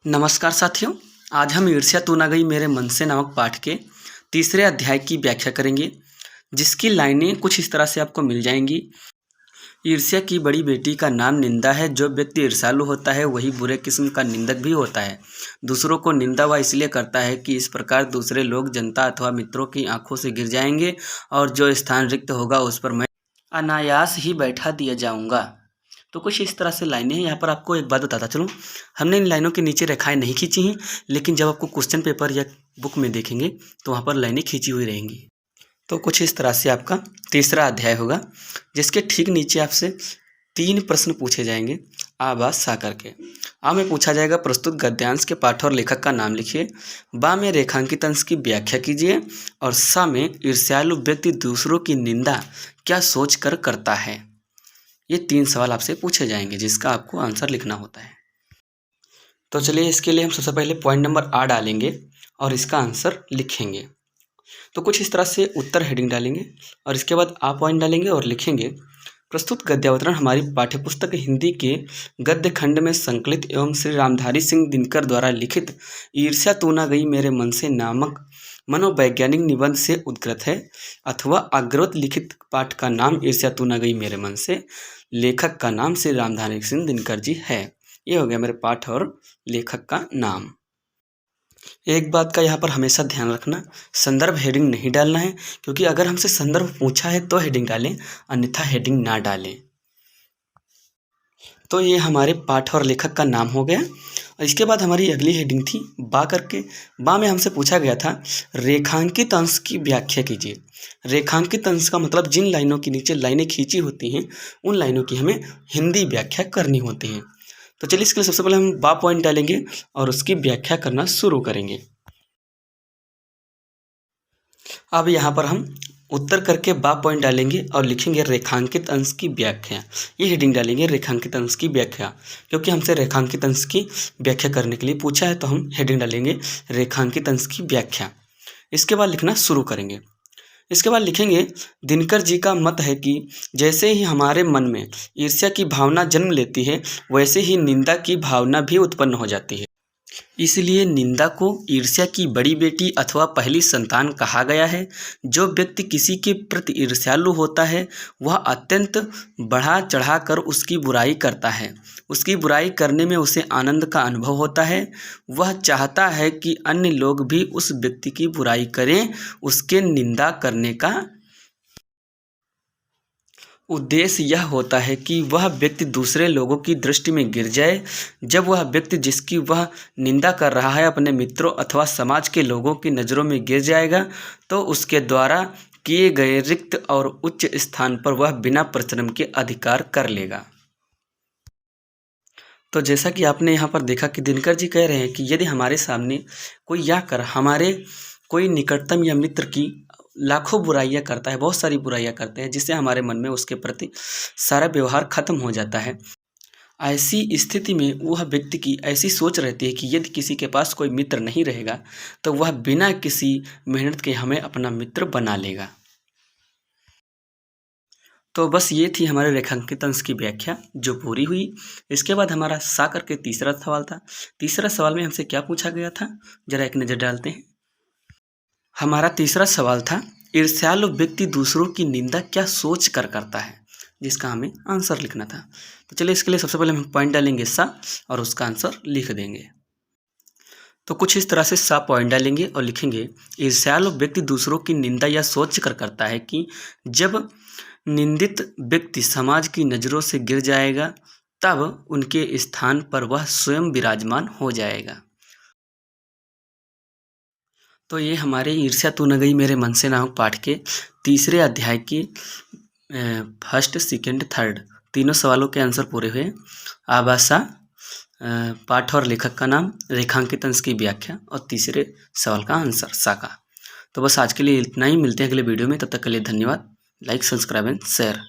नमस्कार साथियों, आज हम ईर्ष्या तू ना गई मेरे मन से नामक पाठ के तीसरे अध्याय की व्याख्या करेंगे, जिसकी लाइनें कुछ इस तरह से आपको मिल जाएंगी। ईर्ष्या की बड़ी बेटी का नाम निंदा है। जो व्यक्ति ईर्ष्यालु होता है वही बुरे किस्म का निंदक भी होता है। दूसरों को निंदा वह इसलिए करता है कि इस प्रकार दूसरे लोग, जनता अथवा मित्रों की आंखों से गिर जाएंगे और जो स्थान रिक्त होगा उस पर मैं अनायास ही बैठा दिया जाऊंगा। तो कुछ इस तरह से लाइनें हैं। यहाँ पर आपको एक बात बताता चलूँ, हमने इन लाइनों के नीचे रेखाएं नहीं खींची हैं, लेकिन जब आपको क्वेश्चन पेपर या बुक में देखेंगे तो वहाँ पर लाइनें खींची हुई रहेंगी। तो कुछ इस तरह से आपका तीसरा अध्याय होगा, जिसके ठीक नीचे आपसे 3 प्रश्न पूछे जाएंगे आ बा सा करके। आ में पूछा जाएगा प्रस्तुत गद्यांश के पाठ और लेखक का नाम लिखिए। बा में रेखांकित अंश की व्याख्या कीजिए। और सा में ईर्ष्यालु व्यक्ति दूसरों की निंदा क्या सोच कर करता है। ये 3 सवाल आपसे पूछे जाएंगे, जिसका आपको आंसर लिखना होता है। तो चलिए, इसके लिए हम सबसे पहले पॉइंट नंबर आ डालेंगे और इसका आंसर लिखेंगे। तो कुछ इस तरह से उत्तर हेडिंग डालेंगे और इसके बाद आ पॉइंट डालेंगे और लिखेंगे प्रस्तुत गद्यावतरण हमारी पाठ्यपुस्तक हिंदी के गद्य खंड में संकलित एवं श्री रामधारी सिंह दिनकर द्वारा लिखित ईर्ष्या तू ना गई मेरे मन से नामक मनोवैज्ञानिक निबंध से उद्गृत है, अथवा अग्रवत लिखित पाठ का नाम ईर्ष्या तू ना गई मेरे मन से, लेखक का नाम श्री रामधारी सिंह दिनकर जी है। ये हो गया मेरे पाठ और लेखक का नाम। एक बात का यहाँ पर हमेशा ध्यान रखना, संदर्भ हेडिंग नहीं डालना है, क्योंकि अगर हमसे संदर्भ पूछा है तो हेडिंग डालें, अन्यथा हेडिंग ना डालें। तो ये हमारे पाठ और लेखक का नाम हो गया। और इसके बाद हमारी अगली हेडिंग थी बा करके। बा में हमसे पूछा गया था रेखांकित अंश की व्याख्या कीजिए। रेखांकित अंश का मतलब जिन लाइनों के नीचे लाइनें खींची होती हैं उन लाइनों की हमें हिंदी व्याख्या करनी होती है। तो चलिए, इसके लिए सबसे पहले हम बा पॉइंट डालेंगे और उसकी व्याख्या करना शुरू करेंगे। अब यहाँ पर हम उत्तर करके बा पॉइंट डालेंगे और लिखेंगे रेखांकित अंश की व्याख्या। ये हेडिंग डालेंगे रेखांकित अंश की व्याख्या, क्योंकि हमसे रेखांकित अंश की व्याख्या करने के लिए पूछा है, तो हम हेडिंग डालेंगे रेखांकित अंश की व्याख्या। इसके बाद लिखना शुरू करेंगे। इसके बाद लिखेंगे दिनकर जी का मत है कि जैसे ही हमारे मन में ईर्ष्या की भावना जन्म लेती है, वैसे ही निंदा की भावना भी उत्पन्न हो जाती है। इसलिए निंदा को ईर्ष्या की बड़ी बेटी अथवा पहली संतान कहा गया है। जो व्यक्ति किसी के प्रति ईर्ष्यालु होता है वह अत्यंत बढ़ा चढ़ाकर उसकी बुराई करता है। उसकी बुराई करने में उसे आनंद का अनुभव होता है। वह चाहता है कि अन्य लोग भी उस व्यक्ति की बुराई करें। उसके निंदा करने का उद्देश्य यह होता है कि वह व्यक्ति दूसरे लोगों की दृष्टि में गिर जाए। जब वह व्यक्ति जिसकी वह निंदा कर रहा है अपने मित्रों अथवा समाज के लोगों की नज़रों में गिर जाएगा, तो उसके द्वारा किए गए रिक्त और उच्च स्थान पर वह बिना परिश्रम के अधिकार कर लेगा। तो जैसा कि आपने यहाँ पर देखा कि दिनकर जी कह रहे हैं कि यदि हमारे सामने कोई या कर हमारे कोई निकटतम या मित्र की लाखों बुराइयां करता है, बहुत सारी बुराइयां करते हैं, जिससे हमारे मन में उसके प्रति सारा व्यवहार खत्म हो जाता है। ऐसी स्थिति में वह व्यक्ति की ऐसी सोच रहती है कि यदि किसी के पास कोई मित्र नहीं रहेगा तो वह बिना किसी मेहनत के हमें अपना मित्र बना लेगा। तो बस ये थी हमारे रेखांकित अंश की व्याख्या जो पूरी हुई। इसके बाद हमारा सा करके तीसरा सवाल था। तीसरा सवाल में हमसे क्या पूछा गया था, जरा एक नज़र डालते हैं। हमारा तीसरा सवाल था ईर्ष्यालु व्यक्ति दूसरों की निंदा क्या सोच कर करता है, जिसका हमें आंसर लिखना था। तो चलिए, इसके लिए सबसे पहले हम पॉइंट डालेंगे सा और उसका आंसर लिख देंगे। तो कुछ इस तरह से सा पॉइंट डालेंगे और लिखेंगे ईर्ष्यालु व्यक्ति दूसरों की निंदा या सोच कर करता है कि जब निंदित व्यक्ति समाज की नज़रों से गिर जाएगा तब उनके स्थान पर वह स्वयं विराजमान हो जाएगा। तो ये हमारे ईर्ष्या तू न गई मेरे मन से नामक पाठ के तीसरे अध्याय की फर्स्ट, सेकंड, थर्ड तीनों सवालों के आंसर पूरे हुए। आभासा, पाठ और लेखक का नाम, रेखांकित अंश की व्याख्या और तीसरे सवाल का आंसर सा का। तो बस आज के लिए इतना ही। मिलते हैं अगले वीडियो में, तब तक के लिए धन्यवाद। Like, subscribe and share.